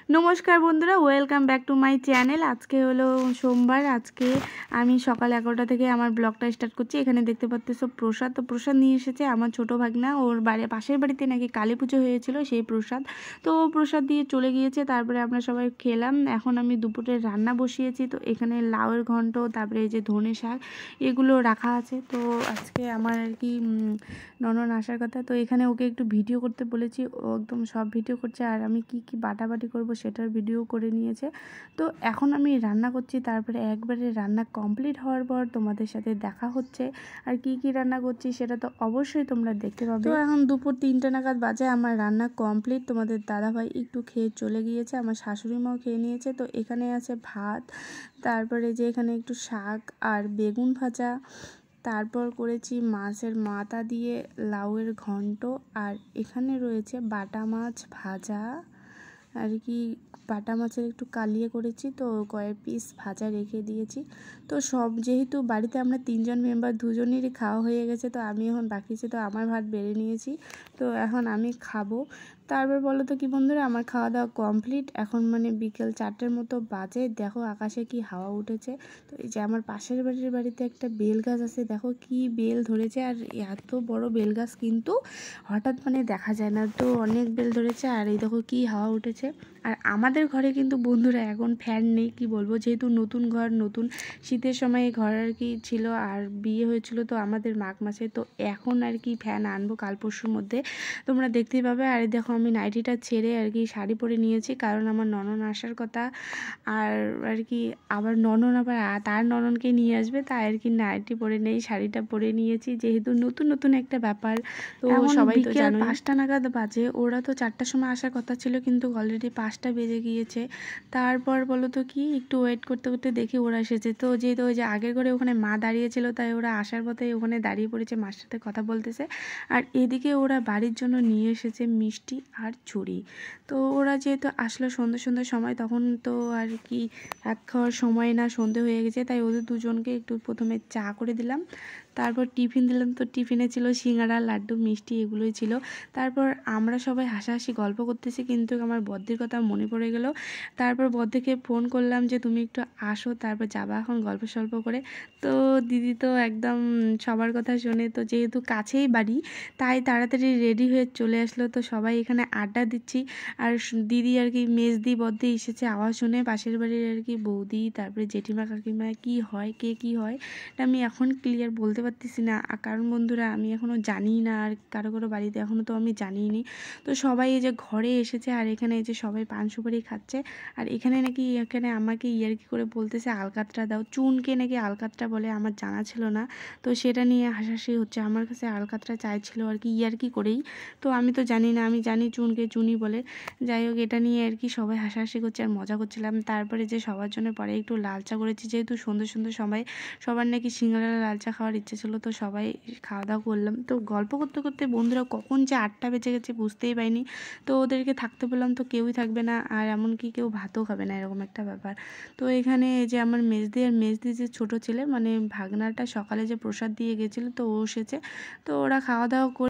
नमस्कार बंधुरा welcome back to my channel. आज के हलो सोमवार। आज के आमी सकाल 11टा থেকে আমার ব্লগটা স্টার্ট করছি। এখানে দেখতে পাচ্ছেন প্রসাদ, তো প্রসাদ নিয়ে এসেছে আমার ছোট ভাগনা। ওর পাশের বাড়িতে নাকি কালী পুজো হয়েছিল, সেই প্রসাদ। তো প্রসাদ দিয়ে চলে গিয়েছে। তারপরে আমরা সবাই খেলাম। এখন আমি দুপুরে রান্না বসিয়েছি। তো এখানে লাউয়ের ঘন্ট, তারপরে এই যে ধনে শাক, এগুলো রাখা আছে। তো আজকে আমার আর কি ননদ আসার কথা, তো এখানে ওকে একটু ভিডিও করতে বলেছি। ও একদম সব ভিডিও করছে, আর আমি কি কি বাটাবাটি করব সেটার ভিডিও করে নিয়েছে। তো এখন আমি রান্না করছি। তারপরে একবারে রান্না কমপ্লিট হওয়ার পর তোমাদের সাথে দেখা হচ্ছে। আর কি কি রান্না করছি সেটা তো অবশ্যই তোমরা দেখতে পাবে। তো এখন দুপুর 3টা নাগাদ বাজে, আমার রান্না কমপ্লিট। তোমাদের দাদাভাই একটু খেয়ে চলে গিয়েছে, আমার শাশুড়ি মাও খেয়ে নিয়েছে। তো এখানে আছে ভাত, তারপরে যে এখানে একটু শাক আর বেগুন ভাজা, তারপর করেছি মাছের মাথা দিয়ে লাউয়ের ঘন্ট, আর এখানে রয়েছে বাটা মাছ ভাজা আর কি। বাটা মাছের একটু কালিয়ে করেছি, তো কয়েক পিস ভাজা রেখে দিয়েছি। তো সব যেহেতু বাড়িতে আমরা 3জন মেম্বার, দুজনেরই খাওয়া হয়ে গেছে, তো আমি এখন বাকি আছে, তো আমার ভাত বেড়ে নিয়েছি। তো এখন আমি খাবো। তারপর বলো তো কি বন্ধুরা, আমার খাওয়া দাওয়া কমপ্লিট। এখন মানে বিকেল 4টের মতো বাজে। দেখো আকাশে কি হাওয়া উঠেছে। তো এই যে আমার পাশের বাড়িতে একটা বেল গাছ আছে, দেখো কি বেল ধরেছে। আর এত বড় বেল গাছ কিন্তু হঠাৎ মানে দেখা যায় না, তো অনেক বেল ধরেছে। আর এই দেখো কি হাওয়া উঠেছে। আর আমাদের ঘরে কিন্তু বন্ধুরা এখন ফ্যান নেই, কি বলবো, যেহেতু নতুন ঘর, নতুন শীতের সময় ঘর আর কি ছিল, আর বিয়ে হয়েছিল তো আমাদের মাঘ মাসে। তো এখন আর কি ফ্যান আনবো কাল পরশুর মধ্যে, তোমরা দেখতেই পাবে। আর দেখো আমি নাইটিটা ছেড়ে আর কি শাড়ি পরে নিয়েছি, কারণ আমার ননদ আসার কথা। আর কি আবার ননদ আবার তার ননদকে নিয়ে আসবে, তাই আর কি নাইটি পরে নেই, শাড়িটা পরে নিয়েছি, যেহেতু নতুন একটা ব্যাপার। তো সবাই তো জানো 5টা নাগাদ বাজে। ওরা তো 4টার সময় আসার কথা ছিল, কিন্তু অলরেডি 5টা বেজে গিয়েছে। তারপর বলো তো কি, একটু ওয়েট করতে করতে দেখি ওরা এসেছে। তো যেহেতু ওই যে আগের ঘরে ওখানে মা দাঁড়িয়েছিল, তাই ওরা আসার পথে ওখানে দাঁড়িয়ে পড়েছে, মার সাথে কথা বলতেছে। আর এদিকে ওরা বাড়ির জন্য নিয়ে এসেছে মিষ্টি আর চুড়ি। তো ওরা যেহেতু আসলো সন্ধ্যের সময়, তখন তো আর কি ভাত খাওয়ার সময় না, সন্ধে হয়ে গেছে, তাই ওদের দুজনকে একটু প্রথমে চা করে দিলাম। তারপর টিফিন দিলাম। তো টিফিনে ছিল সিঙ্গাড়া, লাড্ডু, মিষ্টি, এগুলোই ছিল। তারপর আমরা সবাই হাসাহাসি গল্প করতেছি, কিন্তু আমার বদ্দির কথা মনে পড়ে গেল। তারপর বদ্দিকে ফোন করলাম যে তুমি একটু আসো, তারপর যাবা এখন গল্প সল্প করে। তো দিদি তো একদম সবার কথা শোনে, তো যেহেতু কাছেই বাড়ি, তাই তাড়াতাড়ি রেডি হয়ে চলে আসলো। তো সবাই এখানে আড্ডা দিচ্ছি। আর দিদি আর কি মেজদি বদ্দি এসেছে আওয়াজ শুনে, পাশের বাড়ির আর কি বৌদি, তারপরে জেঠিমা কাকিমা কি হয়, কে কি হয়, এটা আমি এখন ক্লিয়ার বলতে পারতেছি না, কারণ বন্ধুরা আমি এখনও জানি না, আর কারো বাড়িতে এখনও তো আমি জানিনি। তো সবাই এই যে ঘরে এসেছে, আর এখানে এই যে সবাই পান সুপারি খাচ্ছে। আর এখানে নাকি আমাকে ইয়ার্কি করে বলতেছে আলকাতরা দাও, চুনকে নাকি আলকাতরা বলে, আমার জানা ছিল না। তো সেটা নিয়ে হাসাহাসি হচ্ছে, আমার কাছে আলকাতরা চাইছিল আর কি ইয়ার্কি করেই। তো আমি তো জানি না, আমি জানি চুনকে চুনি বলে। যাই হোক, এটা নিয়ে আর কি সবাই হাসাহাসি করছে আর মজা করছিলাম। তারপরে যে সবার জন্য পরে একটু লাল চা করেছি, যেহেতু সুন্দর সবার নাকি সিঙ্গাড়া লাল চা খাওয়ার ইচ্ছে ছিল। তো সবাই খাওয়া দাওয়া করলাম। তো গল্প করতে করতে বন্ধুরা কখন যে 8টা বেজে গেছে বুঝতেই পারিনি। তো ওদেরকে থাকতে বললাম, তো কেউই থাকবে না, আর এমনকি কেউ ভাতও খাবে না, এরকম একটা ব্যাপার। তো এখানে যে আমার মেজদি যে ছোট ছেলে, মানে ভাগনাটা সকালে যে প্রসাদ দিয়ে গেছিলো, তো ও এসেছে। তো ওরা খাওয়া দাওয়া করে